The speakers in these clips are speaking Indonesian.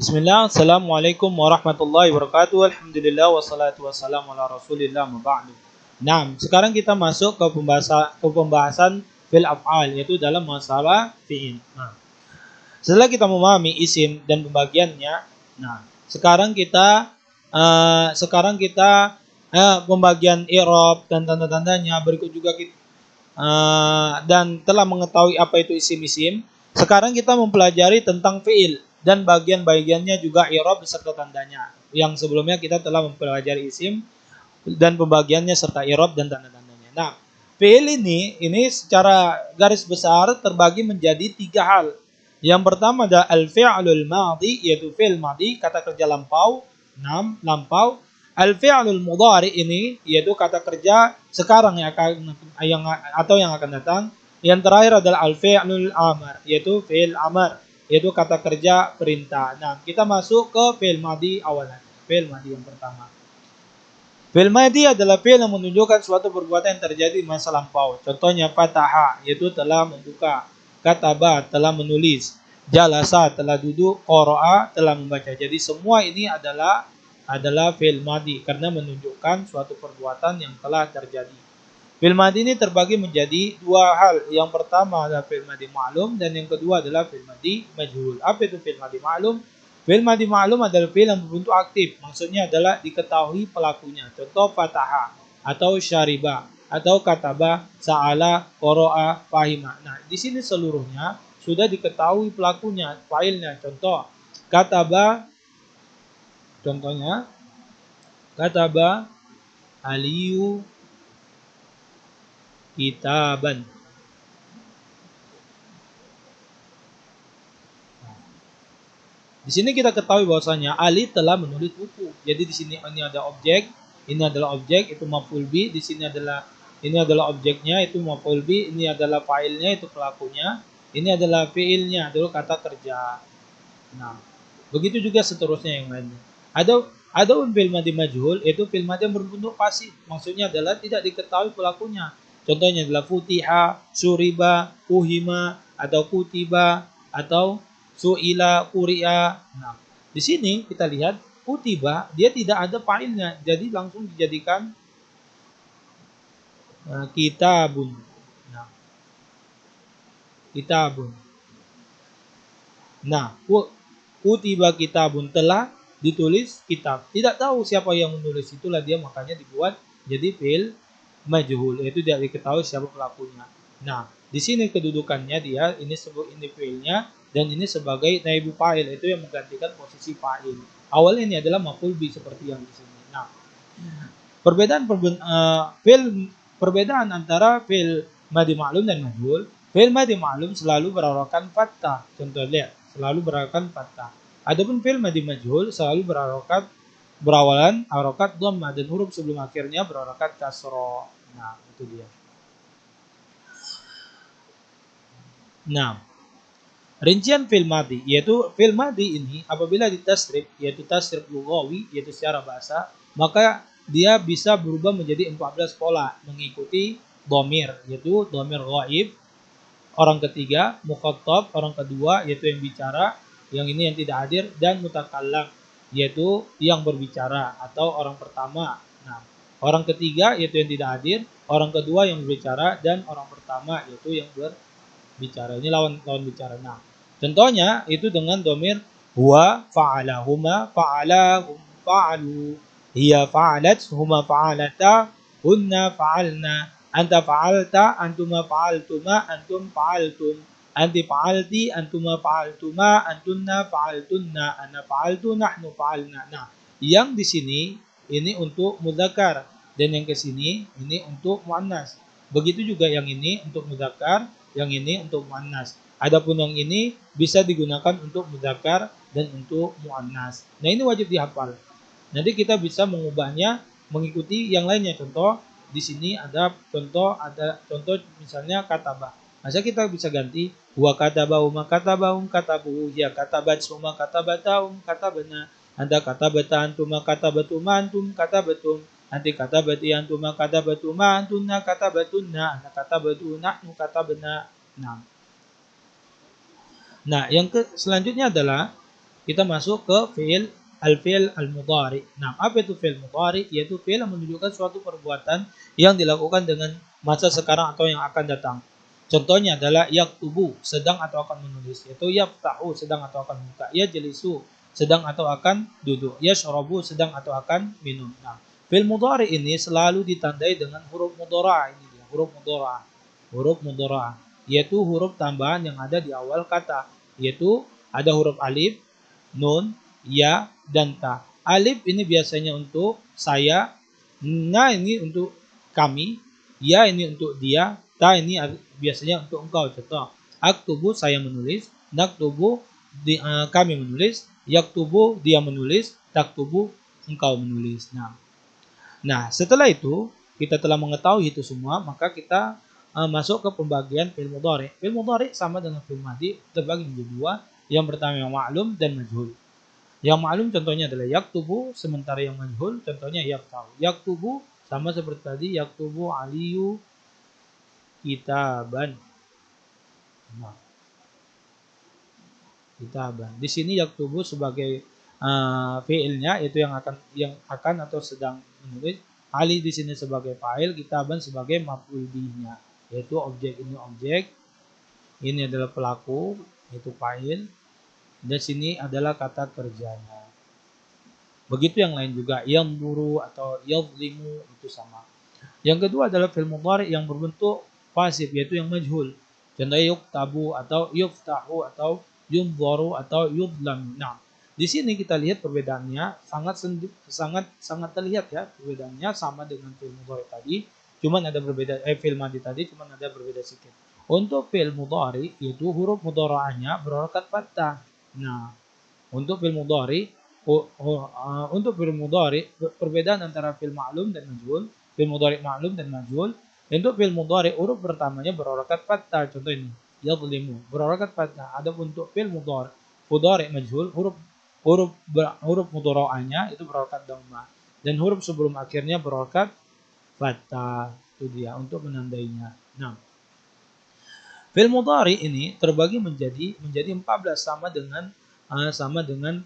Bismillah, Assalamualaikum warahmatullahi wabarakatuh. Alhamdulillah, wassalatu wassalamu ala rasulillah maba'du. Nah, sekarang kita masuk ke pembahasan fil af'al, yaitu dalam masalah fi'il. Nah, setelah kita memahami isim dan pembagiannya, nah, sekarang kita pembagian i'rab dan tanda-tandanya, berikut juga kita dan telah mengetahui apa itu isim-isim. Sekarang kita mempelajari tentang fi'il dan bagian-bagiannya juga i'rab beserta tandanya. Yang sebelumnya kita telah mempelajari isim dan pembagiannya serta i'rab dan tanda-tandanya. Nah, fi'il ini secara garis besar terbagi menjadi 3 hal. Yang pertama ada al-fi'lul madhi, yaitu fi'il madhi, kata kerja lampau. 6. Lampau. Al-fi'lul mudhari ini yaitu kata kerja sekarang yang akan datang. Yang terakhir adalah al-fi'lul amar, yaitu fi'il amar, yaitu kata kerja perintah. Nah, kita masuk ke fi'il madhi awalan. Fi'il madhi yang pertama. Fi'il madhi adalah fi'il yang menunjukkan suatu perbuatan yang terjadi di masa lampau. Contohnya fataha, yaitu telah membuka. Kataba, telah menulis. Jalasa, telah duduk. Qara'a, telah membaca. Jadi semua ini adalah fi'il madhi karena menunjukkan suatu perbuatan yang telah terjadi. Fi'il madhi ini terbagi menjadi 2 hal. Yang pertama adalah fi'il madhi ma'lum dan yang kedua adalah fi'il madhi majhul. Apa itu fi'il madhi ma'lum? Fi'il madhi ma'lum adalah fi'il yang berbentuk aktif. Maksudnya adalah diketahui pelakunya. Contoh fataha atau syariba atau kataba, sa'ala, qara'a, fahima. Nah, di sini seluruhnya sudah diketahui pelakunya, fa'ilnya. Contohnya kataba Aliyu kitaban. Di sini kita ketahui bahwasanya Ali telah menulis buku. Jadi di sini ini ada objek, ini adalah objek, itu maf'ul bi. Di sini ini adalah objeknya, itu maf'ul bi. Ini adalah fa'ilnya, itu pelakunya. Ini adalah fi'ilnya, itu kata kerja. Nah, begitu juga seterusnya yang lainnya. Ada fi'il madhi majhul, itu fi'il madhi yang berbentuk pasif. Maksudnya adalah tidak diketahui pelakunya. Contohnya adalah futiha, suriba, uhima, atau kutiba, atau su'ila, quri'a. Nah, di sini kita lihat kutiba, dia tidak ada fa'ilnya, jadi langsung dijadikan kitabun. Nah, kitabun. Nah, kutiba kitabun, telah ditulis kitab. Tidak tahu siapa yang menulis, itulah dia makanya dibuat jadi fi'il majhul, yaitu tidak diketahui siapa pelakunya. Nah, di sini kedudukannya dia ini fi'ilnya dan ini sebagai naibu fa'il, itu yang menggantikan posisi fa'il. Awalnya ini adalah maf'ul bi seperti yang di sini. Nah, perbedaan antara fi'il madhi ma'lum dan majhul. Fi'il madhi ma'lum selalu berharokat fathah. Contoh lihat, selalu berharokat fathah. Adapun fi'il madhi majhul selalu berawalan harokat dhammah dan huruf sebelum akhirnya berharokat kasroh. Nah, itu dia. Nah, rincian fi'il madhi, yaitu fi'il madhi ini apabila ditasrif, yaitu tasrif lughawi, yaitu secara bahasa, maka dia bisa berubah menjadi 14 pola mengikuti dhamir, yaitu dhamir ghaib, orang ketiga, mukhatab, orang kedua, yaitu yang bicara, yang ini yang tidak hadir, dan mutakallam, yaitu yang berbicara atau orang pertama. Nah, orang ketiga yaitu yang tidak hadir, orang kedua yang berbicara, dan orang pertama yaitu yang berbicara. Ini lawan bicara. Nah, contohnya itu dengan dhamir huwa, fa'ala, huma, fa'ala, hum, fa'alu, hiya fa'alat, huma fa'alata, hunna fa'alna, anta fa'alta, antuma fa'altuma, antum fa'altum, anti fa'alti, antuma fa'altuma, antunna fa'altunna, ana fa'altu, nahnu fa'alna. Nah, yang di sini ini untuk mudzakkar dan yang ke sini ini untuk muannas. Begitu juga yang ini untuk mudzakkar, yang ini untuk muannas. Adapun yang ini bisa digunakan untuk mudzakkar dan untuk muannas. Nah, ini wajib dihafal. Nanti kita bisa mengubahnya mengikuti yang lainnya. Contoh di sini ada contoh misalnya kataba. Masa kita bisa ganti wa katabahum katabahum katabu, ya katabat suma katabatahum katabana, anda katabata antuma katabatuma antum katabatum, anti katabati antuma katabatuma antunna katabatunna, ana katabatu nahnu katabana. Nah, yang selanjutnya adalah kita masuk ke fi'il al-mudhari. Nah, apa itu fi'il mudhari? Yaitu fi'il yang menunjukkan suatu perbuatan yang dilakukan dengan masa sekarang atau yang akan datang. Contohnya adalah yaktubu, sedang atau akan menulis. Yaitu yaftahu, sedang atau akan buka. Yajlisu, sedang atau akan duduk. Yashrabu, sedang atau akan minum. Nah, fi'il mudhari ini selalu ditandai dengan huruf mudhara'. Ini dia, huruf mudhara'. Huruf mudhara', yaitu huruf tambahan yang ada di awal kata. Yaitu ada huruf alif, nun, ya, dan ta. Alif ini biasanya untuk saya, na ini untuk kami, ya ini untuk dia, ta ini biasanya untuk engkau. Contoh, aktubu saya menulis, naktubu kami menulis, yaktubu dia menulis, taktubu engkau menulis. Nah, setelah itu kita telah mengetahui itu semua, maka kita masuk ke pembagian fi'il mudhari. Fi'il mudhari sama dengan fi'il madhi, terbagi menjadi dua. Yang pertama yang ma'lum dan majhul. Yang ma'lum contohnya adalah yaktubu, sementara yang majhul contohnya yaftahu. Yaktubu sama seperti tadi, yaktubu aliyu kitaban. Nah, kitaban. Di sini yaktubu sebagai fi'ilnya, itu yang akan atau sedang menulis. Ali di sini sebagai fa'il, kitaban sebagai maf'ul bihnya, yaitu objek ini objek, ini adalah pelaku, yaitu fa'il. Dan sini adalah kata kerjanya. Begitu yang lain juga, yang buru atau yadhlimu itu sama. Yang kedua adalah fi'il mudhari yang berbentuk pasif, yaitu yang majhul. Contohnya yuktabu atau yuftahu atau yunzaru atau yudlam. Nah, di sini kita lihat perbedaannya sangat terlihat ya, perbedaannya sama dengan fi'il mudhari tadi, cuman ada berbeda fi'il madhi tadi cuman ada berbeda sedikit. Untuk fi'il mudhari itu huruf mudhara'ahnya berharakat fathah. Nah, untuk fi'il mudhari perbedaan antara fi'il ma'lum dan majhul, fi'il mudhari ma'lum dan majhul. Untuk fi'il mudhari huruf pertamanya berharakat fathah. Contoh ini, yadhlimu berharakat fathah. Adapun untuk fi'il mudhari majhul, huruf mudhara'ahnya itu berharakat dhammah dan huruf sebelum akhirnya berharakat fathah. Itu dia untuk menandainya. Nah, fi'il mudhari ini terbagi menjadi 14 sama dengan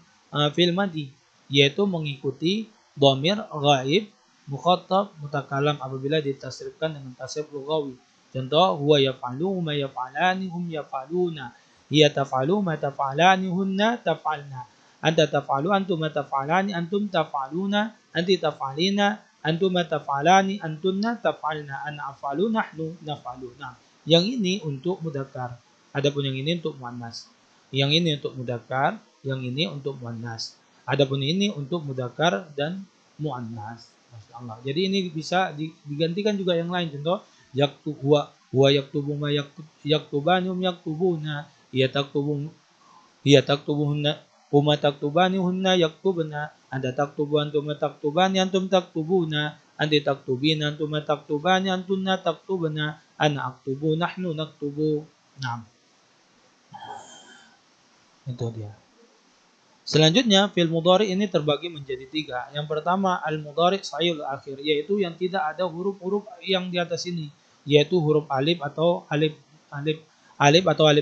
fi'il madhi, yaitu mengikuti dhamir ghaib, mukhatab, mutakalam apabila ditasrifkan dengan tasrif lughawi. Contoh, huwa yaf'alu, huma yaf'alani, hum yaf'aluna, hiya taf'alu, ma taf'alani, hunna taf'alna, anta taf'alu, antum taf'alani, antum taf'aluna, anti taf'alina, antum taf'alani, antunna taf'alna, ana af'alu, nahnu naf'alu. Nah, yang ini untuk mudzakkar, adapun yang ini untuk muannas. Yang ini untuk mudzakkar, yang ini untuk muannas. Adapun ini untuk mudzakkar dan muannas. Masyaallah. Jadi ini bisa digantikan juga yang lain. Contoh, yaktubu wa yaktubu ma yaktubani hum yaktubuna, hiya taktubuhunna huma taktubani hunna yaktubna, anta taktubu antum taktubani antum taktubuna, anti taktubina antum taktubani antunna taktubna, ana aktubu nahnu naktubu. Nah, itu dia. Selanjutnya, fi'il mudhari ini terbagi menjadi 3. Yang pertama, al-mudhari sahihul akhir, yaitu yang tidak ada huruf-huruf yang di atas ini, yaitu huruf alif atau alif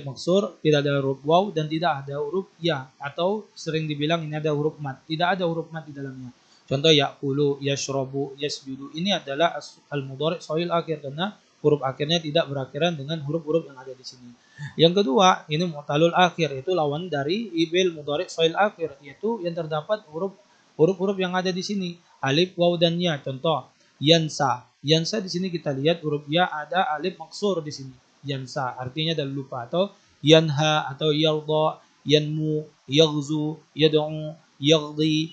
maksur, tidak ada huruf waw dan tidak ada huruf ya, atau sering dibilang ini ada huruf mat, tidak ada huruf mat di dalamnya. Contoh ya'kulu, yashrabu, yasjudu. Ini adalah al-mudhari sahihul akhir karena huruf akhirnya tidak berakhiran dengan huruf-huruf yang ada di sini. Yang kedua, ini mu'talul akhir, yaitu lawan dari fi'il mudhari sahihul akhir, yaitu yang terdapat huruf-huruf yang ada di sini, alif, waw dan ya. Contoh, yansa. Yansa di sini kita lihat huruf ya ada alif maksur di sini. Yansa artinya adalah lupa, atau yanha atau yarda, yanmu, yaghzu, yad'u, yaghdi,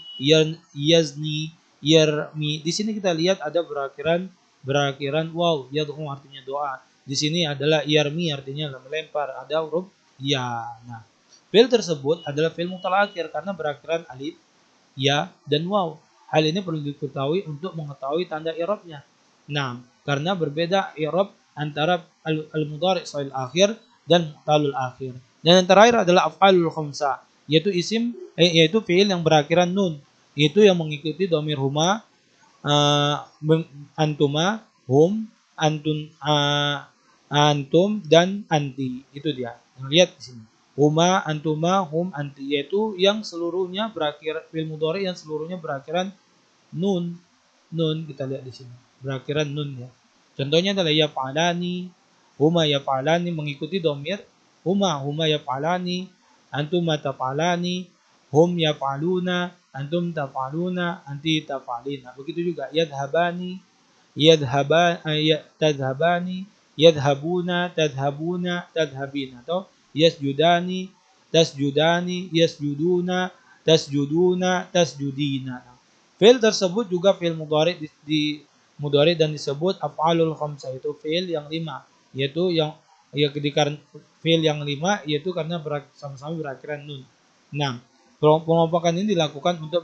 yazni, yarmi. Di sini kita lihat ada berakhiran waw, yad'u artinya doa. Di sini adalah yarmi artinya melempar, ada huruf ya. Nah, fi'il tersebut adalah fi'il mutalakhir karena berakhiran alif, ya dan waw. Hal ini perlu diketahui untuk mengetahui tanda i'rabnya. Nah, karena berbeda i'rab antara al-mudhari sahihul akhir dan mu'talul akhir. Dan yang terakhir adalah af'alul khamsah, yaitu yaitu fi'il yang berakhiran nun, itu yang mengikuti dhamir huma, antuma, hum, antum dan anti. Itu dia. Lihat di sini. huma, antuma, hum, anti, yaitu yang seluruhnya berakhir fi'il mudhari yang seluruhnya berakhiran nun. Nun kita lihat di sini. Berakhiran nun ya. Contohnya adalah yaf'alani, huma yaf'alani mengikuti domir huma yaf'alani, antuma taf'alani, hum yaf'aluna, antum taf'aluna, anti taf'alina. Begitu juga yadhabani, tadhabani, yadhabuna, tadhabuna, tadhabina. Atau yasjudani, tasjudani, yasjuduna, tasjuduna, tasjudina. Fi'il tersebut juga fi'il mudhari di mudhari dan disebut af'alul khamsah, itu fi'il yang 5, yaitu yang ya fi'il yang 5 yaitu karena sama-sama berakhiran nun. Nah, pengelompokan ini dilakukan untuk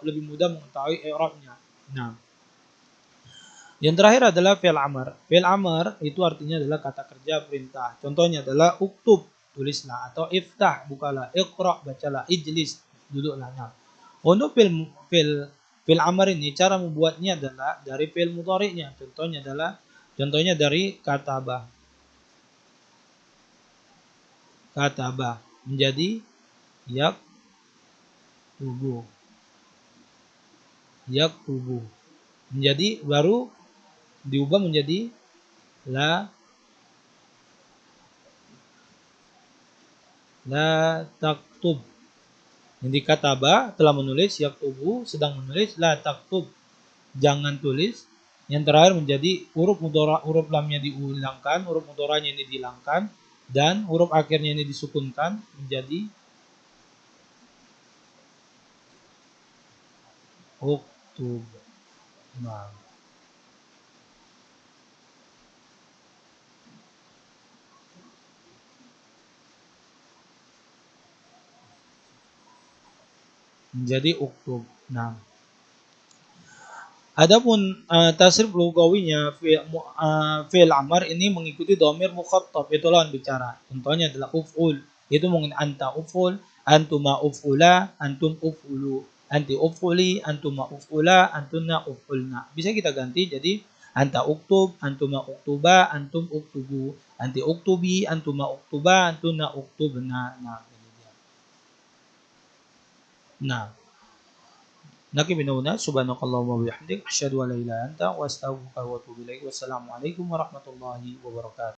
lebih mudah mengetahui i'rabnya. Nah, yang terakhir adalah fi'il amr. Fi'il amr itu artinya adalah kata kerja perintah. Contohnya adalah uktub, tulislah, atau iftah, bukalah, iqra, bacalah, ijlis, duduklah. Nah, untuk fi'il amr ini cara membuatnya adalah dari fi'il mudhari'nya. Contohnya dari katabah. Katabah menjadi yaktubu. Yaktubu. Menjadi baru diubah menjadi la taktub. Jadi kataba telah menulis, yaktubu sedang menulis, la taktub jangan tulis. Yang terakhir menjadi huruf lamnya dihilangkan, huruf mudharanya ini dihilangkan, dan huruf akhirnya ini disukunkan menjadi uktub. Nah, menjadi uktub. Nah, adapun tasrif lugawinya fi'il amr ini mengikuti dhamir mukhattab, itu lawan bicara. Contohnya adalah uf'ul, itu mungkin anta uf'ul, antuma uf'ula, antum uf'ulu, anti uf'uli, antuma uf'ula, antunna uf'ulna. Bisa kita ganti jadi anta uktub, antuma uktuba, antum uktubu, anti uktubi, antuma uktuba, antunna uktubna. Nah, Nakif min huna subhanakallahumma wa bihamdik asyhadu an la ilaha illa anta wa astaghfiruka wa atubu ilaik. Wassalamu alaikum warahmatullahi wabarakatuh.